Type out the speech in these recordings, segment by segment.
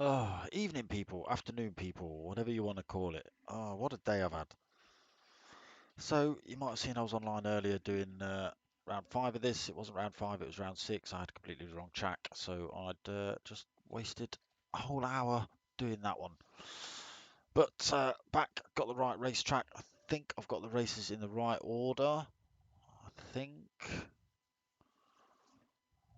Oh, evening people, afternoon people, whatever you want to call it. Oh, what a day I've had. So, you might have seen I was online earlier doing round 5 of this. It wasn't round 5, it was round 6. I had completely the wrong track, so I'd just wasted a whole hour doing that one. But back, got the right racetrack. I think I've got the races in the right order. I think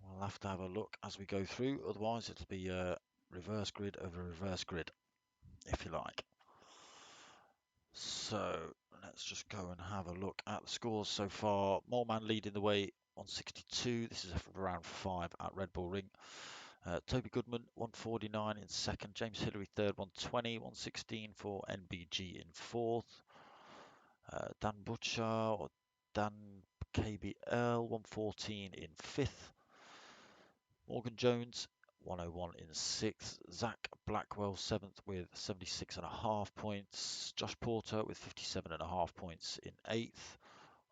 we'll have to have a look as we go through, otherwise it'll be a reverse grid over reverse grid, if you like. So let's just go and have a look at the scores so far. Moleman leading the way on 62. This is for round 5 at Red Bull Ring. Toby Goodman 149 in second. James Hillary third, 120. 116 for NBG in fourth. Dan Butcher or Dan KBL 114 in fifth. Morgan Jones 101 in 6th, Zach Blackwell 7th with 76.5 points, Josh Porter with 57.5 points in 8th,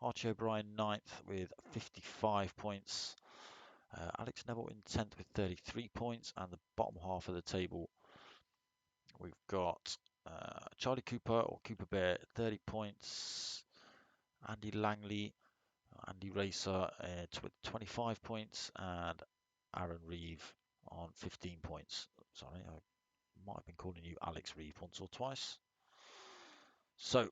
Archie O'Brien 9th with 55 points, Alex Neville in 10th with 33 points, and the bottom half of the table we've got Charlie Cooper or Cooper Bear 30 points, Andy Langley, Andy Racer with 25 points, and Aaron Reeve on 15 points. Sorry, I might have been calling you Alex Reeve once or twice. So,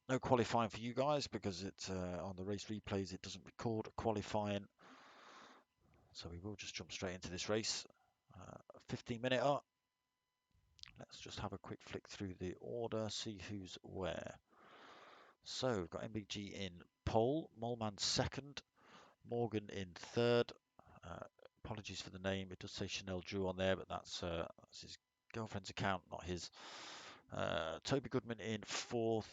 no qualifying for you guys because it's on the race replays it doesn't record qualifying. So we will just jump straight into this race. 15-minute up. Let's just have a quick flick through the order, see who's where. So we've got MBG in pole, Moleman second, Morgan in third. Apologies for the name, it does say Chanel Drew on there, but that's his girlfriend's account, not his. Toby Goodman in fourth,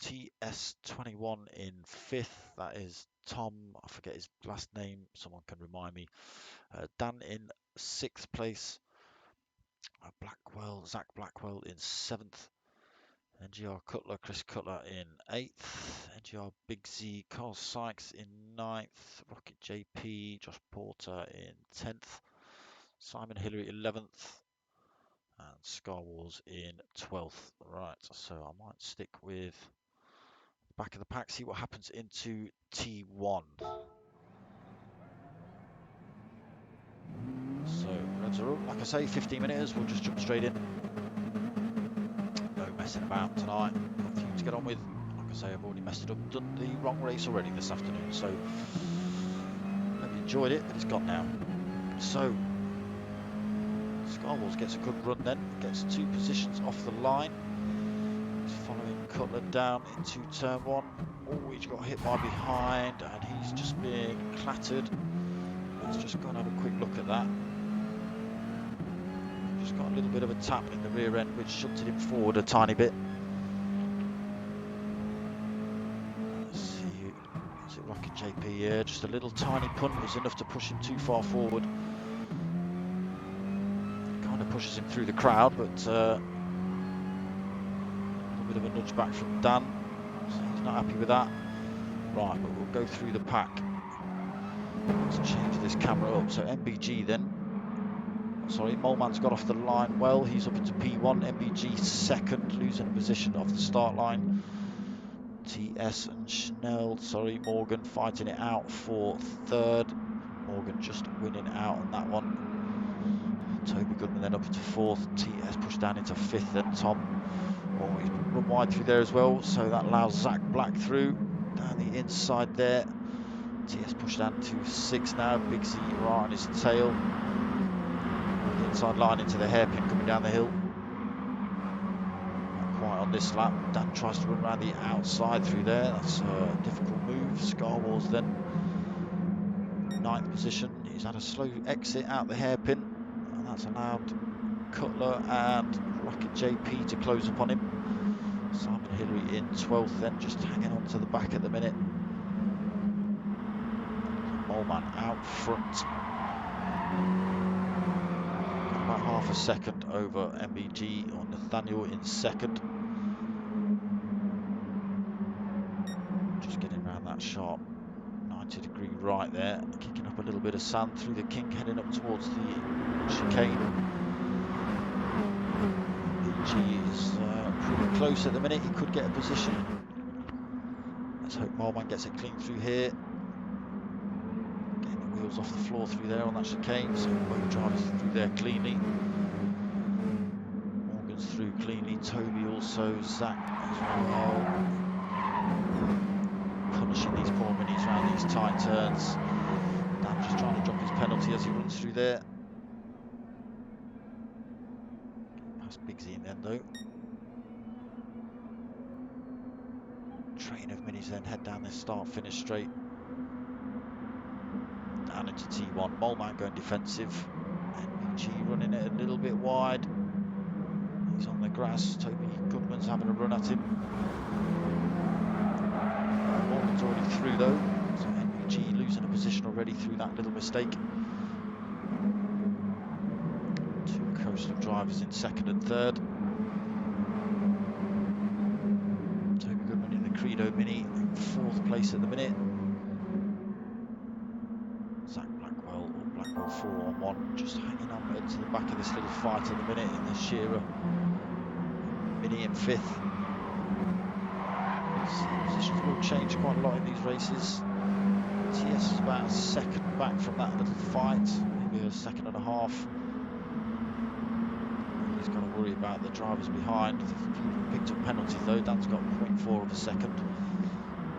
TS21 in fifth, that is Tom, I forget his last name, someone can remind me. Dan in sixth place, Zach Blackwell in seventh, NGR Cutler, Chris Cutler in 8th, NGR Big Z, Carl Sykes in 9th, Rocket JP, Josh Porter in 10th, Simon Hillary 11th, and Scar Wars in 12th. Right, so I might stick with the back of the pack, see what happens into T1. So, revs are up. Like I say, 15 minutes, we'll just jump straight in. No messing about tonight. Got a few to get on with. Like I say, I've already messed it up, done the wrong race already this afternoon, so hope you enjoyed it, but it's gone now. So, Scarwalls gets a good run then, gets 2 positions off the line. He's following Cutler down into turn 1. Oh, he's got hit by behind and he's just been clattered. Let's just go and have a quick look at that. Just got a little bit of a tap in the rear end which shunted him forward a tiny bit. Let's see, is it Rocket JP here? Just a little tiny punt was enough to push him too far forward. Kind of pushes him through the crowd, but a little bit of a nudge back from Dan. So he's not happy with that. Right, but we'll go through the pack. Let's change this camera up. So MBG then. Sorry, Moleman's got off the line well. He's up into P1. MBG second, losing a position off the start line. TS and Schnell, sorry, Morgan fighting it out for third. Morgan just winning out on that one. Toby Goodman then up into fourth. TS pushed down into fifth. Then Tom, oh, he's run wide through there as well. So that allows Zach Black through down the inside there. TS pushed down to sixth now. Big Z right on his tail. The inside line into the hairpin coming down the hill. Not quite on this lap. Dan tries to run around the outside through there. That's a difficult move. Scarwars then. Ninth position. He's had a slow exit out the hairpin, and that's allowed Cutler and Rocket JP to close upon him. Simon Hillary in 12th then, just hanging on to the back at the minute. Moleman out front. About half a second over MBG or Nathaniel in second. Just getting around that sharp 90-degree right there, kicking up a little bit of sand through the kink, heading up towards the chicane. MBG is pretty close at the minute. He could get a position. Let's hope Moleman gets it clean through here. Getting the wheels off the floor through there on that chicane, so both drivers through there cleanly. Morgan's through cleanly, Toby also, Zach as well. Punishing these poor minis around these tight turns. Dan just trying to drop his penalty as he runs through there. Past Big Z in the end though. Train of minis then head down this start-finish straight. Down into T1. Moleman going defensive. NBG running it a little bit wide. He's on the grass. Toby Goodman's having a run at him. Morgan's already through though. So NBG losing a position already through that little mistake. Two coastal drivers in second and third. Toby Goodman in the Credo Mini in fourth place at the minute. Zach Blackwell, or Blackwell 4-on-1, just hanging on to the back of this little fight at the minute in the Shearer Mini in fifth. Positions will change quite a lot in these races. TS is about a second back from that little fight, maybe a second and a half. He's got to worry about the drivers behind. They've picked up penalties though. Dan's got 0.4 of a second.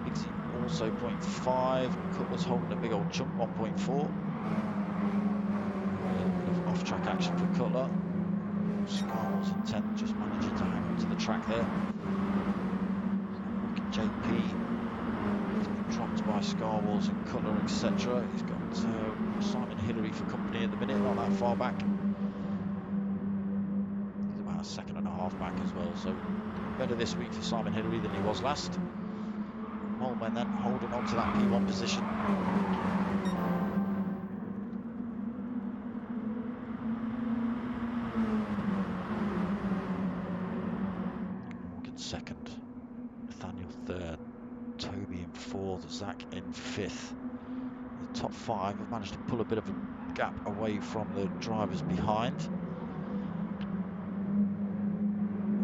Big Z also 0.5. Cutler's holding a big old chunk, 1.4. A little bit of off-track action for Cutler. Scarwell's in 10th, just managing to hang on to the track there. JP has been dropped by Scarwalls and Cutler, etc. He's got Simon Hillary for company at the minute, not that far back. He's about a second and a half back as well, so better this week for Simon Hillary than he was last. Moleman then holding on to that P1 position. Morgan second. Nathaniel third, Toby in fourth, Zach in fifth. The top five have managed to pull a bit of a gap away from the drivers behind.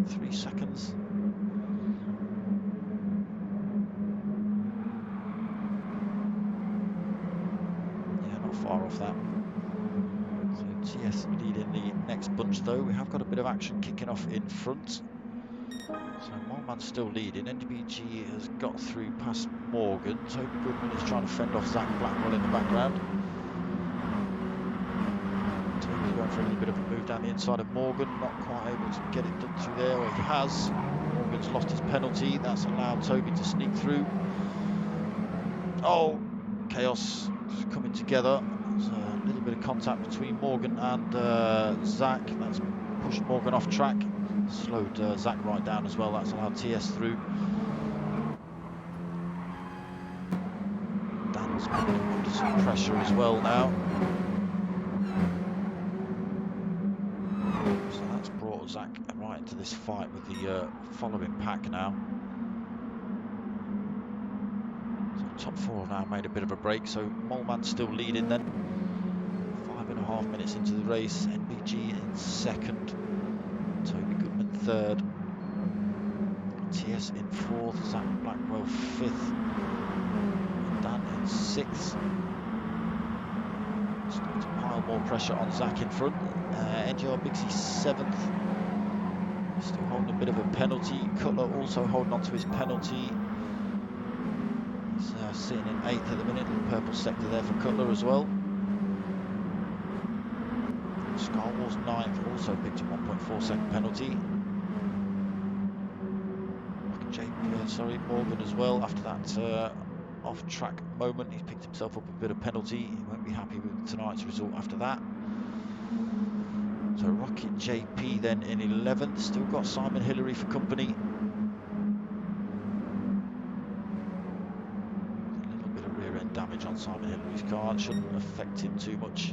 3 seconds. Yeah, not far off that. So TS leading the next bunch though. We have got a bit of action kicking off in front. So Moleman's still leading. NBG has got through past Morgan. Toby Goodman is trying to fend off Zach Blackwell in the background. Toby's going for a little bit of a move down the inside of Morgan. Not quite able to get it done through there. Well, he has. Morgan's lost his penalty. That's allowed Toby to sneak through. Oh, chaos is coming together. There's a little bit of contact between Morgan and Zach. That's pushed Morgan off track. Slowed Zach right down as well. That's allowed TS through. Dan's under some pressure as well now. So that's brought Zach right into this fight with the following pack now. So top four have now made a bit of a break. So Moleman's still leading then. 5.5 minutes into the race. NBG in second. Toby Goodman third. TS TS in 4th, Zach Blackwell 5th, Dan in 6th. Starting to pile more pressure on Zach in front. NGR Mixie 7th. Still holding a bit of a penalty. Cutler also holding on to his penalty. He's sitting in 8th at the minute. Little purple sector there for Cutler as well. Scarwall's 9th, also picked a 1.4 second penalty. Morgan as well. After that off-track moment, he's picked himself up a bit of penalty. He won't be happy with tonight's result after that. So Rocket JP then in 11th. Still got Simon Hillary for company. A little bit of rear end damage on Simon Hillary's car. It shouldn't affect him too much.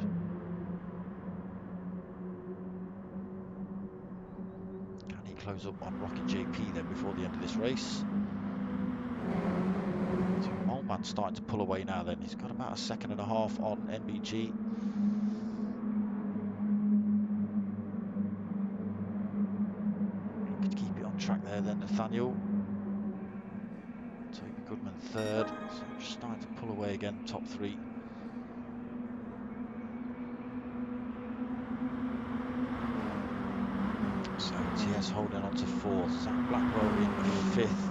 Can he close up on Rocket JP then before the end of this race? So Moleman's starting to pull away now then. He's got about a second and a half on NBG. Looking to keep it on track there then, Nathaniel. Toby Goodman 3rd. So just starting to pull away again, top 3. So TS holding on to 4th. Zach Blackwell in 5th.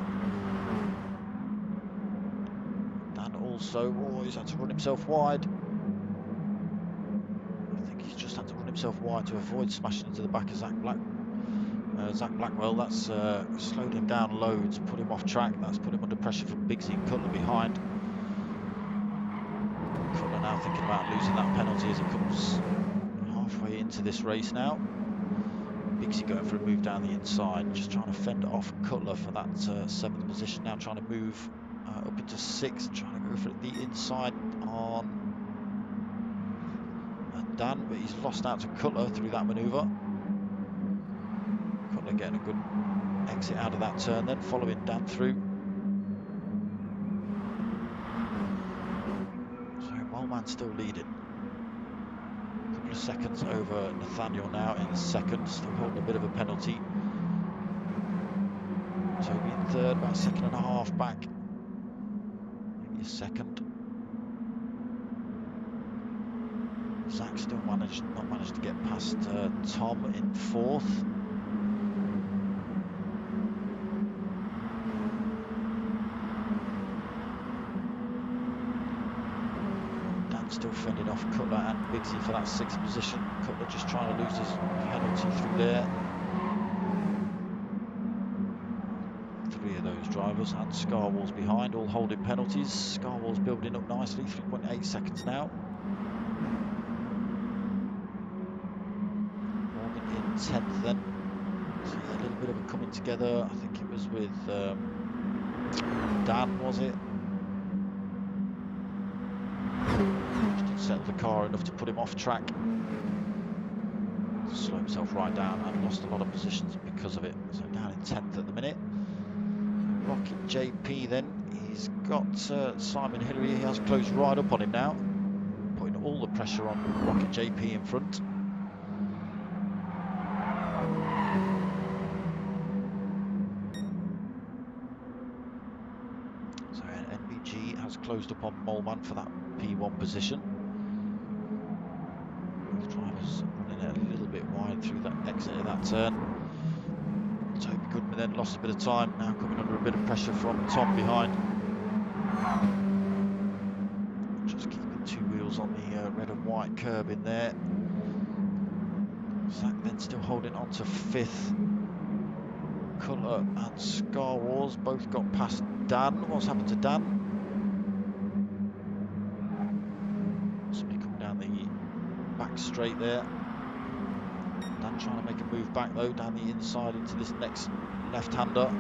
Also, he's had to run himself wide. I think he's just had to run himself wide to avoid smashing into the back of Zach Blackwell. That's slowed him down loads, put him off track. That's put him under pressure from Bigsy and Cutler behind. Cutler now thinking about losing that penalty as he comes halfway into this race now. Bigsy going for a move down the inside, just trying to fend off Cutler for that 7th position. Now trying to move up into 6th, trying to go for the inside on Dan, but he's lost out to Cutler through that manoeuvre. Cutler getting a good exit out of that turn then, following Dan through. So Moleman still leading. A couple of seconds over Nathaniel now in 2nd, still holding a bit of a penalty. Toby in 3rd, about a second and a half back. Maybe a second. Zach still not managed to get past Tom in 4th. Dan still fending off Cutler and Bigsy for that 6th position. Cutler just trying to lose his penalty through there. 3 of those drivers and Scarwall's behind, all holding penalties. Scarwall's building up nicely, 3.8 seconds now. 10th then. So yeah, a little bit of a coming together. I think it was with Dan, was it? Just didn't settle the car enough to put him off track. Slow himself right down and lost a lot of positions because of it. So down in 10th at the minute. Rocket JP then. He's got Simon Hillary. He has closed right up on him now, putting all the pressure on Rocket JP in front. Closed up on Moleman for that P1 position. The driver's running it a little bit wide through that exit of that turn. Toby Goodman then lost a bit of time, now coming under a bit of pressure from Tom behind. Just keeping 2 wheels on the red and white curb in there. Zach then still holding on to 5th. Cutler and Scarwars both got past Dan. What's happened to Dan? Straight there. Dan trying to make a move back though, down the inside into this next left-hander.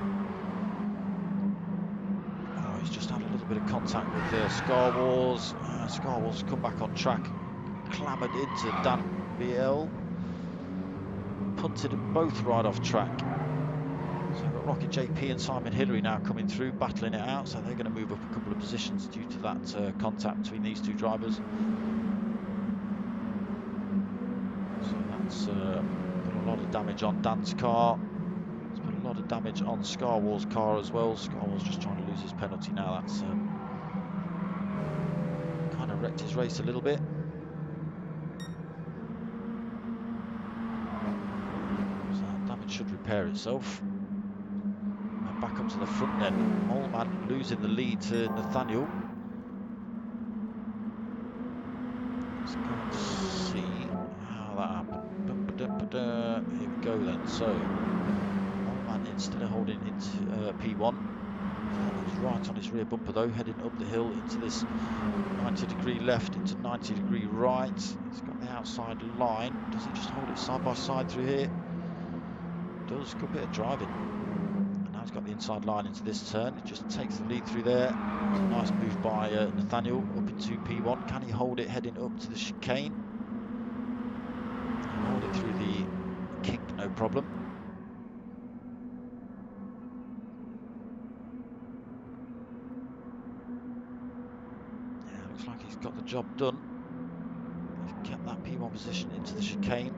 Oh, he's just had a little bit of contact with Scarwars. Scarwars come back on track, clamoured into Dan BL, punted them both right off track. So we've got Rocket JP and Simon Hillary now coming through, battling it out, so they're going to move up a couple of positions due to that contact between these 2 drivers. Put a lot of damage on Dan's car. It's put a lot of damage on Scarwall's car as well. Scarwall's just trying to lose his penalty now. That's kind of wrecked his race a little bit. So that damage should repair itself. And back up to the front then. Moleman losing the lead to Nathaniel. Let's go and see how that happened. Here we go then. So, Moleman instead of holding into P1. He's right on his rear bumper though, heading up the hill into this 90-degree left, into 90-degree right. He's got the outside line. Does he just hold it side by side through here? Does. Good bit of driving. And now he's got the inside line into this turn. It just takes the lead through there. It's a nice move by Nathaniel up into P1. Can he hold it heading up to the chicane? Hold it through the kink, no problem. Yeah, looks like he's got the job done. He's kept that P1 position into the chicane.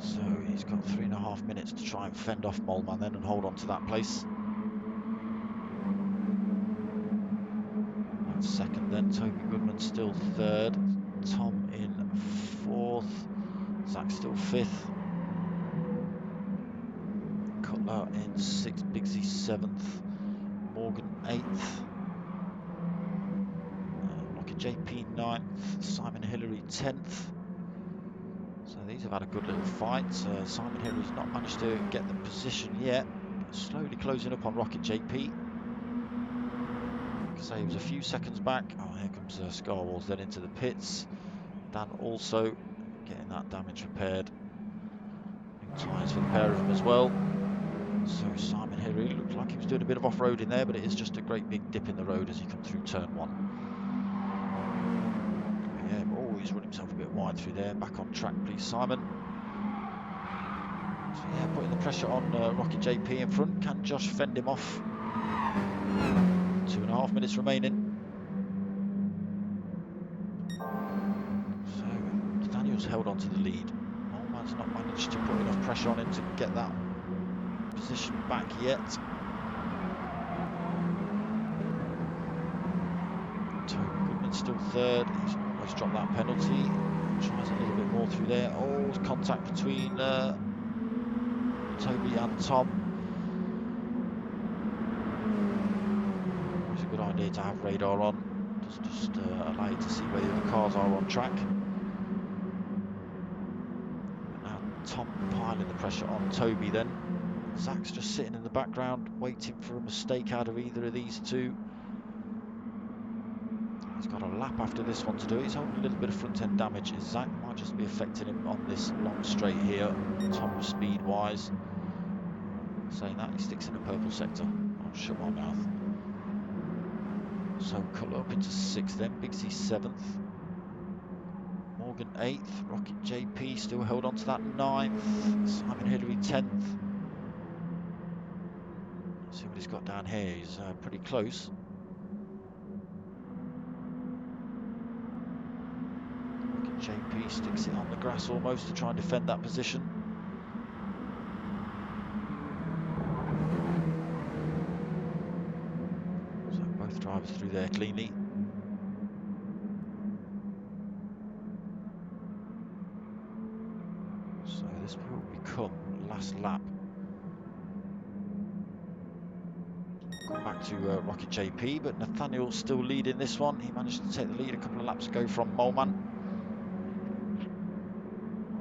So he's got 3.5 minutes to try and fend off Moleman then and hold on to that place. That's second then. Toby Goodman still third. Tom in fourth. Zach still fifth. Cutler in sixth. Bigsy seventh. Morgan eighth. Rocket JP ninth. Simon Hillary 10th. So these have had a good little fight. Simon Hillary's not managed to get the position yet, but slowly closing up on Rocket JP. So he was a few seconds back. Oh, here comes Scarwalls then into the pits. Dan also getting that damage repaired. New tyres for the pair of them as well. So Simon Hillary looked like he was doing a bit of off-roading there, but it is just a great big dip in the road as he comes through turn one. Yeah, always run himself a bit wide through there. Back on track, please, Simon. So yeah, putting the pressure on Rocket JP in front. Can Josh fend him off? 2.5 minutes remaining. So Nathaniel's held on to the lead. Moleman's not managed to put enough pressure on him to get that position back yet. Toby Goodman still third. He's almost dropped that penalty. Tries a little bit more through there. Oh, contact between Toby and Tom. It's a good idea to have radar on. Just allow you to see where the other cars are on track. But now Tom piling the pressure on Toby then. Zach's just sitting in the background waiting for a mistake out of either of these two. He's got a lap after this one to do. He's holding a little bit of front end damage. Zach might just be affecting him on this long straight here. Tom speed wise. Saying that, he sticks in the purple sector. I'll shut my mouth. So Cutler up into 6th then. Bigsy 7th. Morgan 8th. Rocket JP still held on to that 9th. Simon Hillary 10th. See what he's got down here. He's pretty close. Rocket JP sticks it on the grass almost to try and defend that position. So both drivers through there cleanly. So this will become last lap. Back to Rocket JP, but Nathaniel's still leading this one. He managed to take the lead a couple of laps ago from Moleman.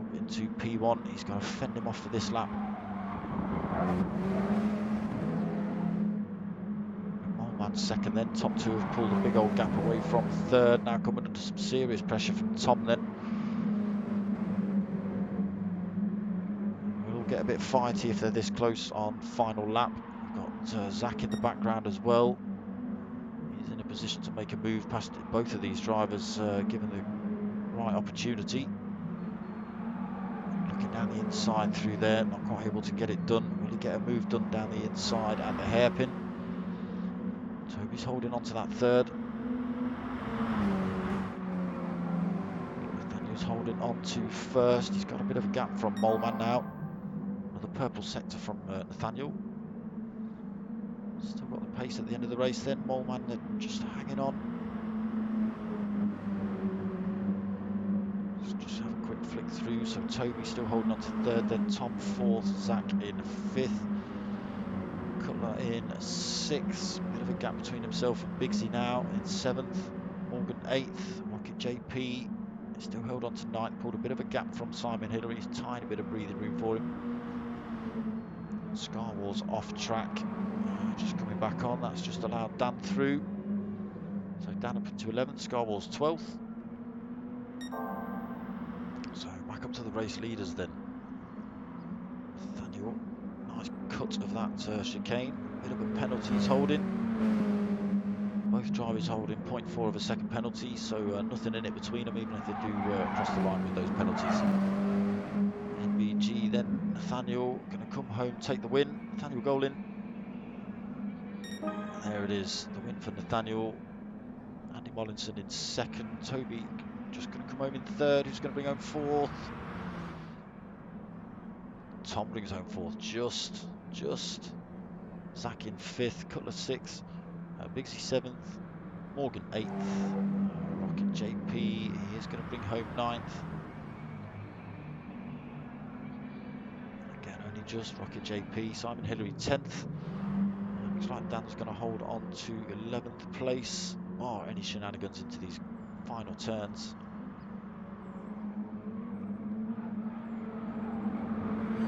Up into P1. He's going to fend him off for this lap. Moleman's second then. Top two have pulled a big old gap away from third. Now coming under some serious pressure from Tom then. We'll get a bit fighty if they're this close on final lap. Got Zach in the background as well. He's in a position to make a move past both of these drivers given the right opportunity. Looking down the inside through there, not quite able to get it done. Will he get a move done down the inside at the hairpin? Toby's holding on to that third. Nathaniel's holding on to first. He's got a bit of a gap from Moleman now. purple sector from Nathaniel. Still got the pace at the end of the race then. Moleman just hanging on. Just have a quick flick through. So Toby still holding on to third, then Tom fourth, Zach in fifth. Cutler in sixth. Bit of a gap between himself and Bigsy now in seventh. Morgan eighth. Rocket JP still held on to ninth. Pulled a bit of a gap from Simon Hillary's. Tiny bit of breathing room for him. Scarwall's off track. Just coming back on. That's just allowed Dan through. So Dan up into 11th. Scarwall's 12th. So back up to the race leaders then. Nathaniel, nice cut of that chicane. Bit of a penalty he's holding. Both drivers holding 0.4 of a second penalty, so nothing in it between them, even if they do cross the line with those penalties. NBG then, Nathaniel going to come home, take the win. Nathaniel Golin. There it is, the win for Nathaniel. Andy Mollinson in second. Toby just going to come home in third. Who's going to bring home fourth? Tom brings home fourth, just. Zach in fifth, Cutler sixth, Bigsy seventh, Morgan eighth, Rocket JP, he is going to bring home ninth. Again, only just Rocket JP. Simon Hillary 10th. Looks like Dan's going to hold on to 11th place. Oh, any shenanigans into these final turns.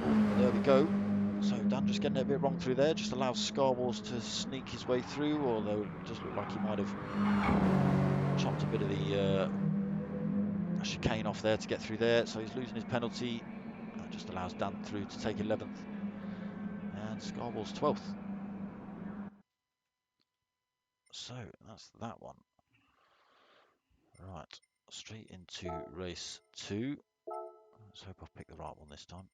Oh, there we go. So Dan just getting it a bit wrong through there. Just allows Scarwalls to sneak his way through, although it does look like he might have chopped a bit of the chicane off there to get through there. So he's losing his penalty. That just allows Dan through to take 11th. And Scarwall's 12th. So that's that one. Right, straight into race 2. Let's hope I've picked the right one this time.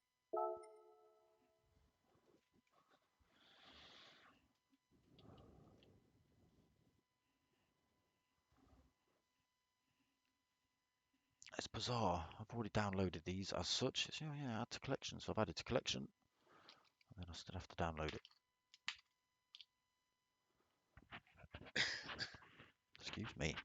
It's bizarre. I've already downloaded these as such. It's, yeah, add to collection. So I've added to collection. And then I still have to download it. Excuse me.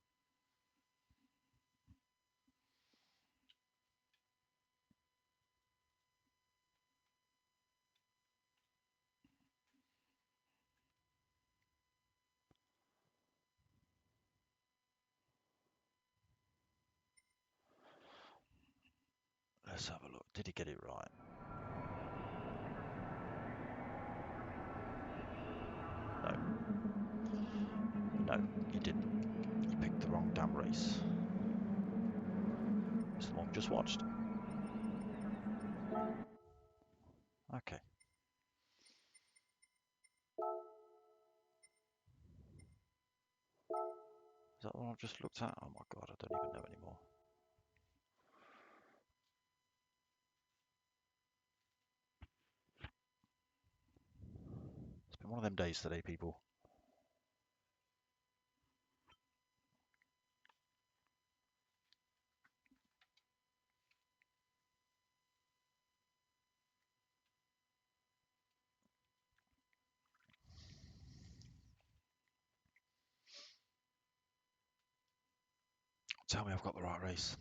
Let's have a look. Did he get it right? No, you didn't. You picked the wrong damn race. It's the one we just watched. Okay. Is that the one I've just looked at? Oh my god, I don't even know anymore. It's been one of them days today, people. Tell me I've got the right race.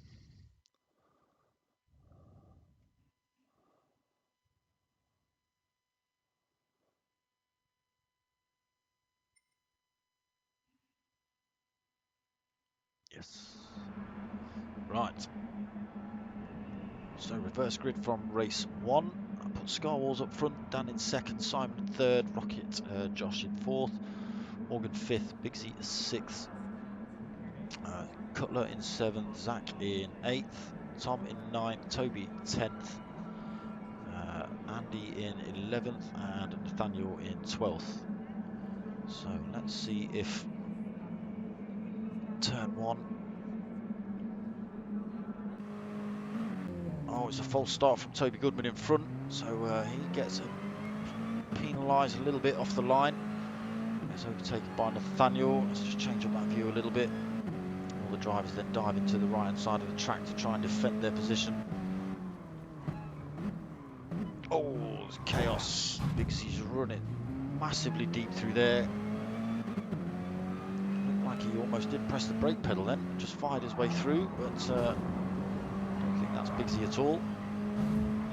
Yes. Right. So reverse grid from race 1. I put Scarwalls up front, Dan in second, Simon in third, Rocket, Josh in fourth, Morgan fifth, Bigsy 6th, Cutler in 7th, Zach in 8th, Tom in 9th, Toby 10th, Andy in 11th, and Nathaniel in 12th. So let's see if turn 1. Oh, it's a false start from Toby Goodman in front, so he gets penalised a little bit off the line. Gets overtaken by Nathaniel. Let's just change up that view a little bit. All the drivers then dive into the right hand side of the track to try and defend their position. Oh, It's chaos. Bigsy's running massively deep through there. Looked like he almost did press the brake pedal then, and just fired his way through, but I don't think that's Bigsy at all.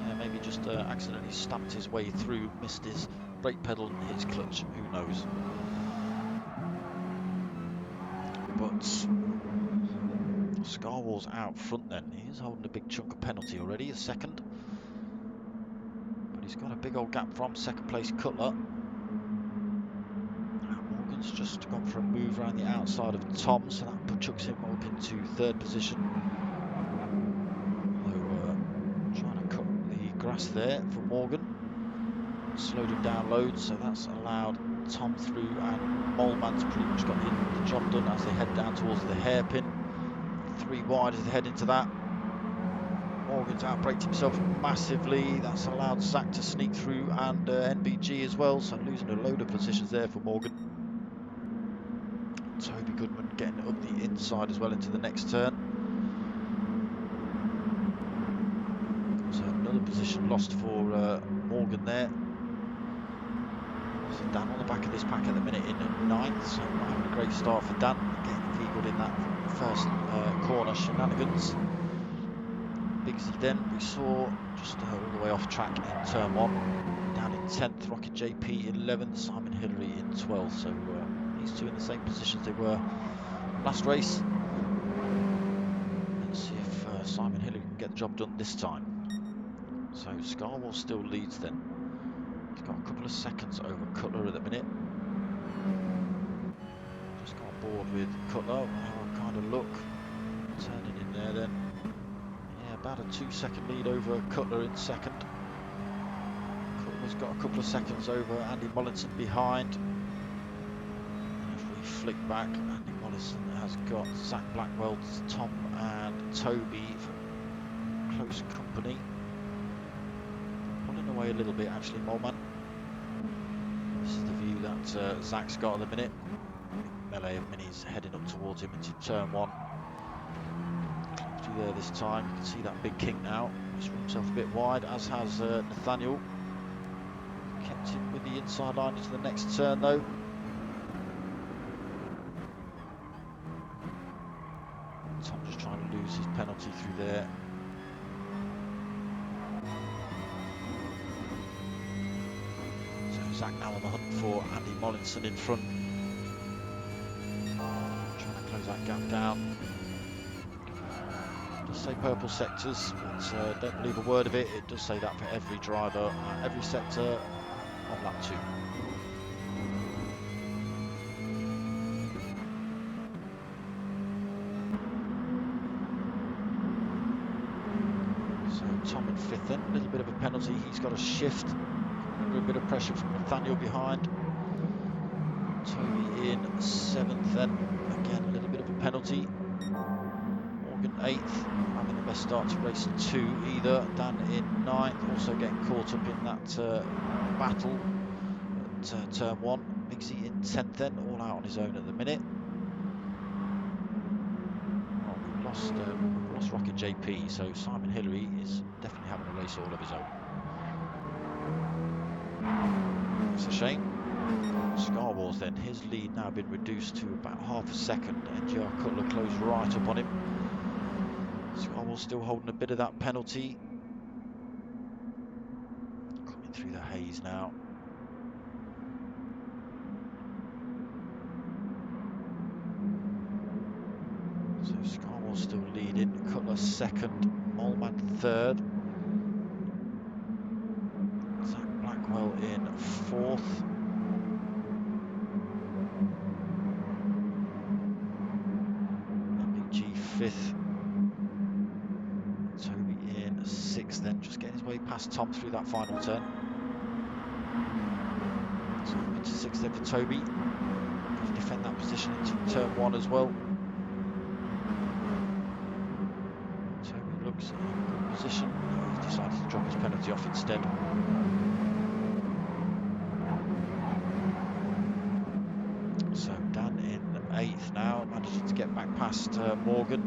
Yeah, maybe just accidentally stamped his way through, missed his brake pedal and hit his clutch, who knows. But Scarwall's out front then. He is holding a big chunk of penalty already, a second. But he's got a big old gap from second place Cutler. Morgan's just gone for a move around the outside of Tom, so that chucks him up into third position. Although trying to cut the grass there for Morgan. Slowed him down loads, so that's allowed Tom through, and Moleman's pretty much got the job done as they head down towards the hairpin. 3 wide as they head into that. Morgan's outbraked himself massively. That's allowed Zach to sneak through, and NBG as well, so losing a load of positions there for Morgan. Toby Goodman getting up the inside as well into the next turn. So another position lost for Morgan there. So Dan on the back of this pack at the minute in 9th, so not having a great start for Dan, getting vehicle in that first corner shenanigans. Bigsy then we saw just all the way off track in turn 1, down in 10th, Rocket JP 11th, Simon Hillary in 12th, so these two in the same positions they were last race. Let's see if Simon Hillary can get the job done this time. So Scarwall still leads then. He's got a couple of seconds over Cutler at the minute. Just got bored with Cutler. How kind of look. Turning in there then. Yeah, about a 2-second lead over Cutler in second. Cutler's got a couple of seconds over Andy Mollinson behind. And if we flick back, Andy Mollinson has got Zach Blackwell, Tom and Toby for close company. Pulling away a little bit actually, Moleman. This is the view that Zach's got at the minute. Melee of minis heading up towards him into turn 1. Through there this time, you can see that big kink now. He's run himself a bit wide, as has Nathaniel. Kept him with the inside line into the next turn though. Tom just trying to lose his penalty through there. Zach now on the hunt for Andy Mollinson in front. Trying to close that gap down. It does say purple sectors, but don't believe a word of it. It does say that for every driver, every sector on lap 2. So Tom in 5th then, a little bit of a penalty. He's got a shift. A bit of pressure from Nathaniel behind. Toby in 7th then. Again, a little bit of a penalty. Morgan 8th. Having the best start to race 2 either. Dan in 9th. Also getting caught up in that battle at turn 1. Bigsy in 10th then. All out on his own at the minute. Oh, we've lost Rocket JP. So Simon Hillary is definitely having a race all of his own. It's a shame. Scarwall's then, his lead now been reduced to about half a second. NGR Cutler closed right up on him. Scarwall's still holding a bit of that penalty. Coming through the haze now. So Scarwall's still leading. Cutler second. Moleman third. Well in 4th. MBG 5th. Toby in 6th then, just getting his way past Tom through that final turn. So into 6th then for Toby. Got to defend that position into turn 1 as well. Toby looks in a good position. He's decided to drop his penalty off instead. So Dan in 8th now, managing to get back past Morgan.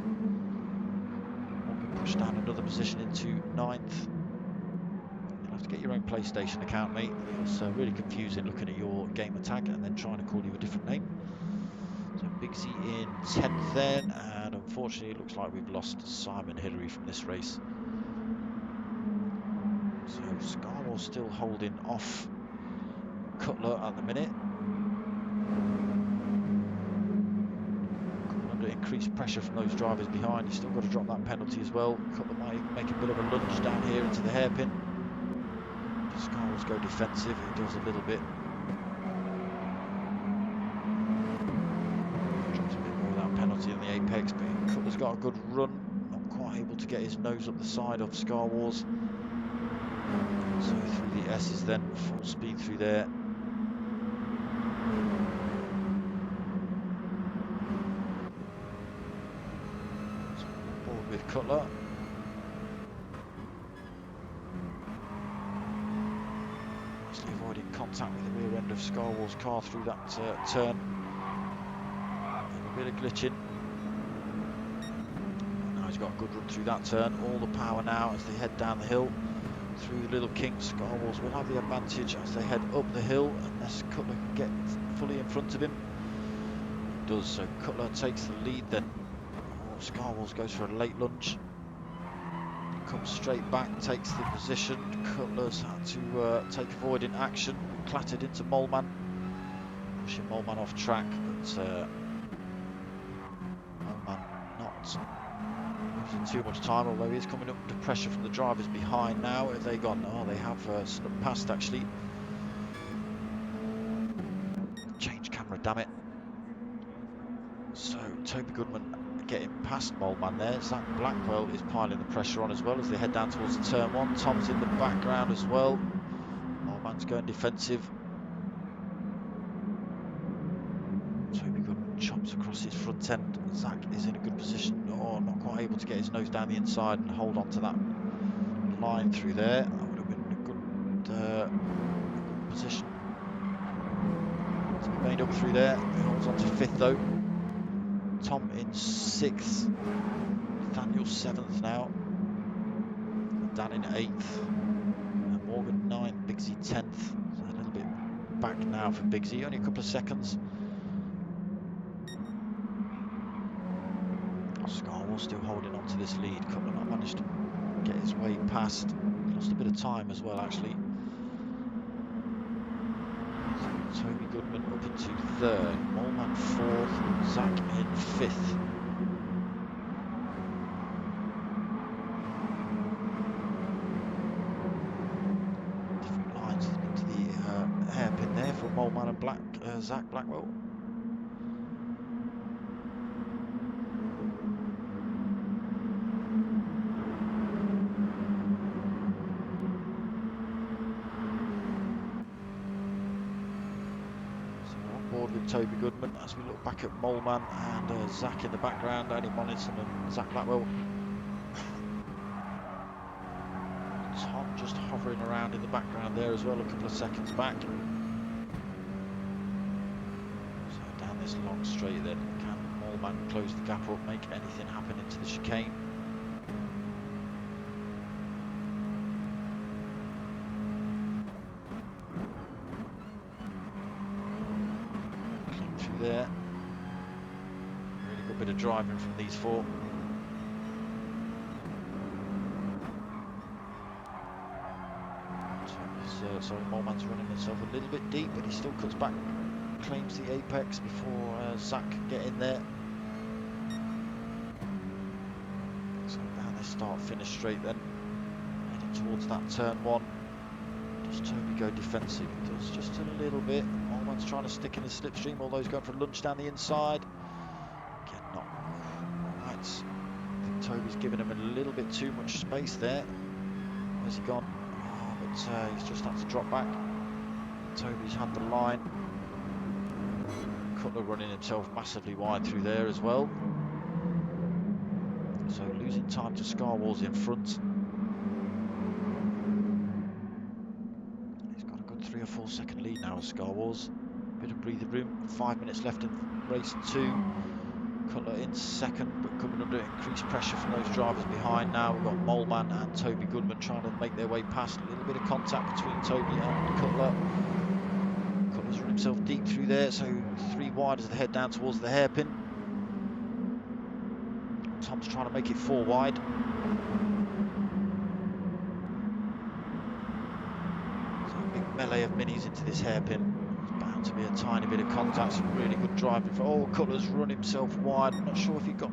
Morgan pushed down another position into 9th. He'll have to get your own PlayStation account, mate. It's really confusing looking at your gamer tag and then trying to call you a different name. So Bigsy in 10th then, and unfortunately it looks like we've lost Simon Hillary from this race. So Scarwell still holding off Cutler at the minute. Coming under increased pressure from those drivers behind. He's still got to drop that penalty as well. Cutler might even make a bit of a lunge down here into the hairpin. Scarwell's go defensive, he does a little bit. Drops a bit more of that penalty in the apex, but Cutler's got a good run. Not quite able to get his nose up the side of Scarwell's. So through the S's then, full speed through there. So forward with Cutler. Nicely avoiding contact with the rear end of Scarwell's car through that turn. And a bit of glitching. And now he's got a good run through that turn. All the power now as they head down the hill. Through the little kinks, Scarwell's will have the advantage as they head up the hill, unless Cutler can get fully in front of him. He does, so Cutler takes the lead then. Oh, Scarwell's goes for a late lunge. Comes straight back, takes the position. Cutler's had to take avoiding action, clattered into Moleman. Pushing Moleman off track, but Moleman not losing too much time, although he is coming up under pressure from the drivers behind now. Have they gone? Oh, they have snuck past actually. Change camera, damn it. So Toby Goodman getting past Moleman there. Zach Blackwell is piling the pressure on as well as they head down towards the turn one. Tom's in the background as well. Moleman's going defensive. Toby Goodman chops across his front end. Zach is in a good position. Oh, not quite able to get his nose down the inside and hold on to that line through there. That would have been a good position. He's remained up through there. He holds on to 5th though. Tom in 6th. Nathaniel 7th now. Dan in 8th. And Morgan 9th. Bigsy 10th. So a little bit back now for Bigsy. Only a couple of seconds. Scarwell still holding on to this lead. Cutler not managed to get his way past. Lost a bit of time as well, actually. So Toby Goodman up into 3rd. Moleman 4th. Zach in 5th. Different lines into the hairpin there for Moleman and Zach Blackwell. With Toby Goodman as we look back at Moleman and Zach in the background, Andy Monison and Zach Blackwell. Tom just hovering around in the background there as well, a couple of seconds back. So down this long straight then, can Moleman close the gap up, make anything happen into the chicane? There, really good bit of driving from these four. So Moleman's running himself a little bit deep, but he still cuts back, claims the apex before Zach can get in there. So down this start-finish straight then, heading towards that turn one. Does Toby go defensive? He does just a little bit. Moleman's trying to stick in his slipstream, although he's going for a lunge down the inside. Again, not right. I think Toby's giving him a little bit too much space there. Where's he gone? Oh, but he's just had to drop back. Toby's had the line. Cutler running himself massively wide through there as well. So losing time to Scarwell's in front. 3 or 4 second lead now as Scarwell's. Bit of breathing room. 5 minutes left in race 2. Cutler in second, but coming under increased pressure from those drivers behind now. We've got Moleman and Toby Goodman trying to make their way past. A little bit of contact between Toby and Cutler. Cutler's run himself deep through there, so 3 wide as they head down towards the hairpin. Tom's trying to make it 4 wide. So a big melee of minis into this hairpin. Bound to be a tiny bit of contact. Some really good driving. Oh, Cutler's run himself wide. I'm not sure if he got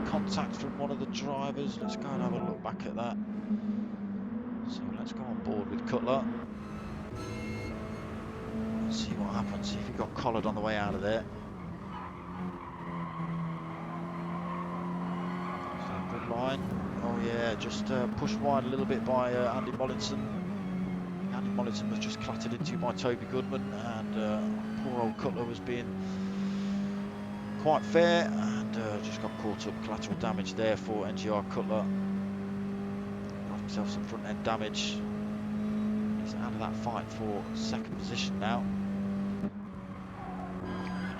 contact from one of the drivers. Let's go and have a look back at that. So let's go on board with Cutler. Let's see what happens. See if he got collared on the way out of there. So good line. Oh yeah, just pushed wide a little bit by Andy Mollinson. Andy Mollinson was just clattered into by Toby Goodman, and poor old Cutler was being quite fair and just got caught up. Collateral damage there for NGR Cutler. Got himself some front end damage. He's out of that fight for second position now.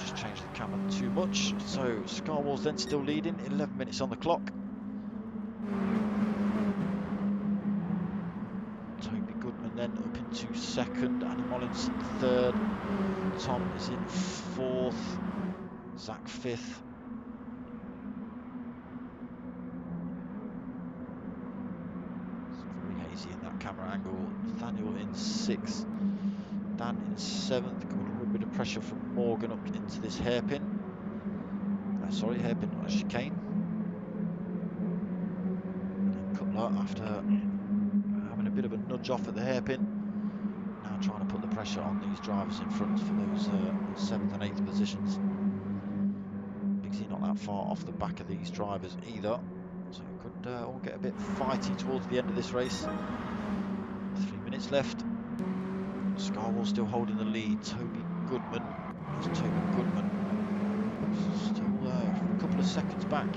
Just changed the camera too much. So Scar Wars then still leading, 11 minutes on the clock. Toby Goodman then up into second, Andy Mollinson third, Tom is in fourth, Zach fifth. It's very hazy in that camera angle. Nathaniel in sixth, Dan in seventh. Got a little bit of pressure from Morgan up into this hairpin. Sorry, hairpin, not a chicane. And Cutler, after having a bit of a nudge off at the hairpin, now trying to put the pressure on these drivers in front for those 7th and 8th positions. Bigsy not that far off the back of these drivers either, so it could all get a bit fighty towards the end of this race. 3 minutes left. Scarwell still holding the lead. Toby Goodman. There's Toby Goodman. Still a couple of seconds back.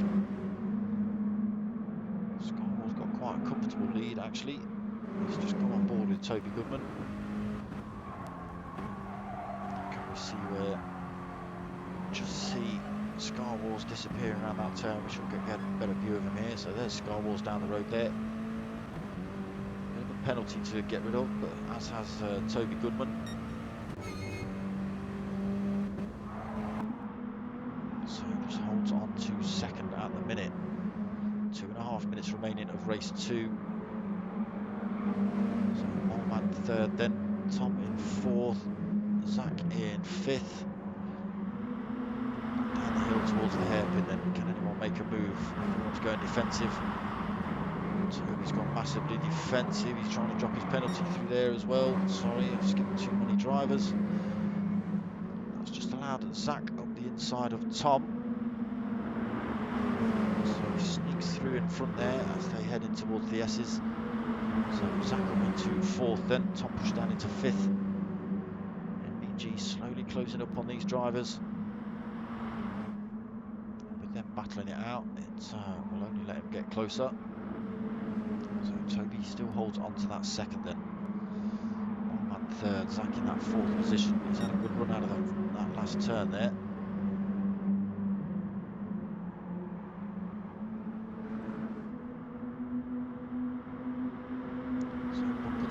Scarwell's got quite a comfortable lead actually. Let's just go on board with Toby Goodman. Can we see where? Just see Scar Wars disappearing around that turn. We should get a better view of him here. So there's Scar Wars down the road there. Bit of a penalty to get rid of, but as has Toby Goodman. So just holds on to second at the minute. 2.5 minutes remaining of race 2. So Moleman third, then Tom in fourth, Zach in fifth. Down the hill towards the hairpin, then can anyone make a move? Everyone's going defensive. Toby's gone massively defensive. He's trying to drop his penalty through there as well. Sorry, I've skipped too many drivers. That's just allowed Zach up the inside of Tom. So he sneaks through in front there as they head in towards the S's. So Zach up into fourth, then Tom pushed down into fifth. NBG slowly closing up on these drivers. With them battling it out, it will only let him get closer. So Toby still holds on to that second then. Moleman third, Zach in that fourth position. He's had a good run out of that last turn there.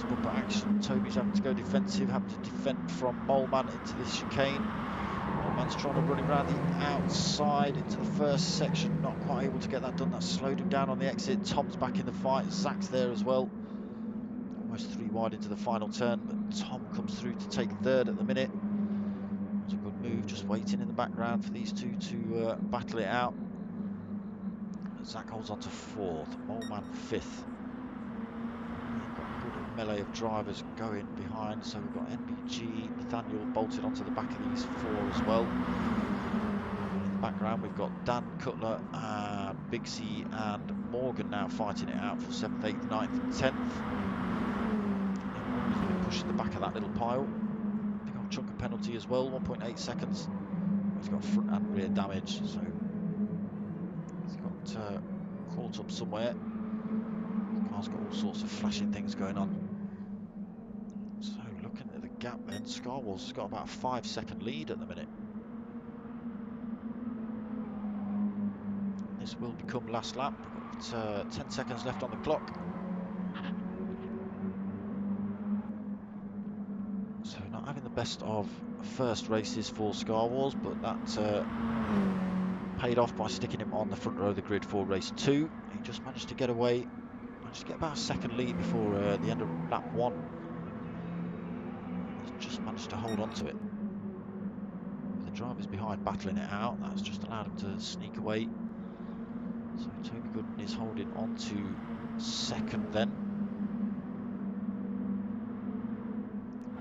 Bumper action. Toby's having to go defensive, having to defend from Moleman into this chicane. Moleman's trying to run him around the outside into the first section, not quite able to get that done. That slowed him down on the exit. Tom's back in the fight. Zach's there as well. Almost 3 wide into the final turn, but Tom comes through to take third at the minute. It's a good move, just waiting in the background for these two to battle it out. Zach holds on to fourth, Moleman fifth. Melee of drivers going behind, so we've got NBG, Nathaniel bolted onto the back of these 4 as well. In the background we've got Dan, Cutler, Bigsy and Morgan now fighting it out for 7th, 8th, 9th and 10th. Morgan's been pushing the back of that little pile. Big old chunk of penalty as well, 1.8 seconds. He's got front and rear damage, so he's got caught up somewhere. Car's got all sorts of flashing things going on. So looking at the gap then, Scarwell's got about a 5-second lead at the minute. will become last lap. We've got 10 seconds left on the clock. So not having the best of first races for Star Wars, but that paid off by sticking him on the front row of the grid for race 2. He just managed to get away, managed to get about a second lead before the end of lap 1. He's just managed to hold on to it. The drivers behind battling it out, that's just allowed him to sneak away. So Toby Goodman is holding on to second then.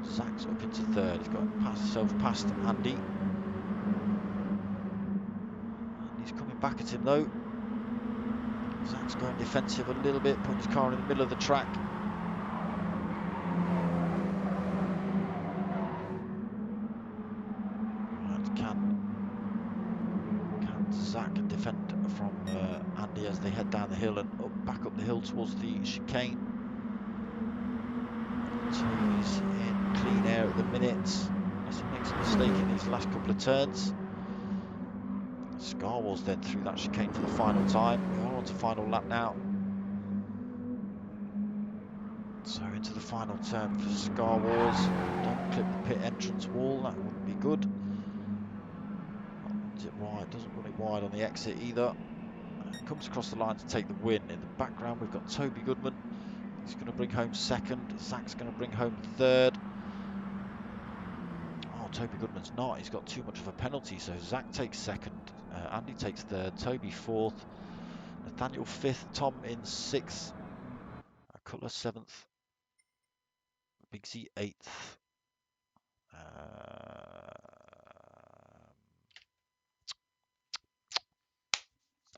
Zach's up into third. He's got himself past Andy. Andy's coming back at him though. Zach's going defensive a little bit, putting his car in the middle of the track. Right, can Zach defend from Andy as they head down the hill and back up the hill towards the chicane? Toby's in clean air at the minute, unless he makes a mistake in these last couple of turns. Scar Wars then through that chicane for the final time. We are on to final lap now. So into the final turn for Scar Wars. Don't clip the pit entrance wall, that wouldn't be good. Runs it wide, doesn't run it wide on the exit either. Comes across the line to take the win. In the background we've got Toby Goodman. He's going to bring home second. Zach's going to bring home third. Oh, Toby Goodman's not. He's got too much of a penalty. So Zach takes second. Andy takes third. Toby fourth. Nathaniel fifth. Tom in sixth. Cutler seventh. Big Z eighth.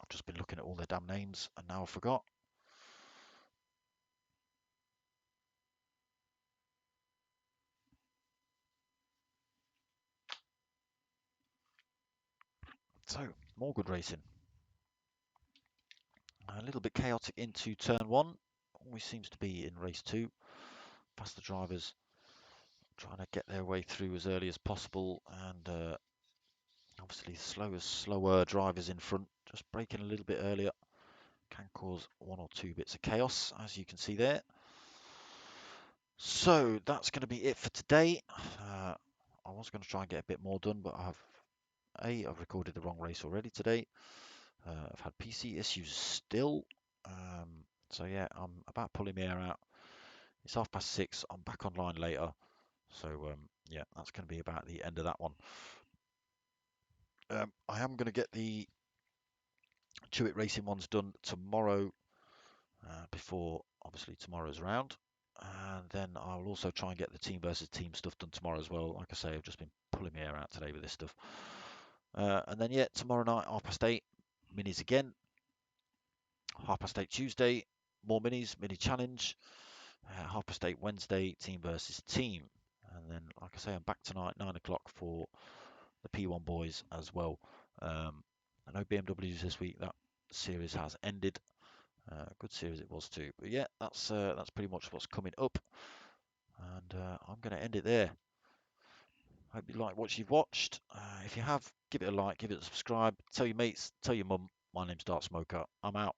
I've just been looking at all their damn names and now I forgot. So, more good racing. A little bit chaotic into turn 1. Always seems to be in race 2. Faster drivers trying to get their way through as early as possible, and obviously slower drivers in front just braking a little bit earlier can cause 1 or 2 bits of chaos, as you can see there. So that's going to be it for today. I was going to try and get a bit more done, but I've recorded the wrong race already today. I've had PC issues still. So yeah, I'm about pulling my hair out. It's 6:30. I'm back online later. So yeah, that's going to be about the end of that one. I am going to get the CHewitt racing ones done tomorrow, before obviously tomorrow's round. And then I'll also try and get the team versus team stuff done tomorrow as well. Like I say, I've just been pulling my hair out today with this stuff. And then yeah, tomorrow night, 8:30, minis again. 8:30 Tuesday, more minis, mini challenge. 8:30 Wednesday, team versus team. And then, like I say, I'm back tonight, 9 o'clock for the P1 boys as well. I know BMWs this week, that series has ended. Good series it was too. But yeah, that's pretty much what's coming up. And I'm going to end it there. Hope you like what you've watched. If you have, give it a like, give it a subscribe. Tell your mates, tell your mum. My name's Dark Smoker. I'm out.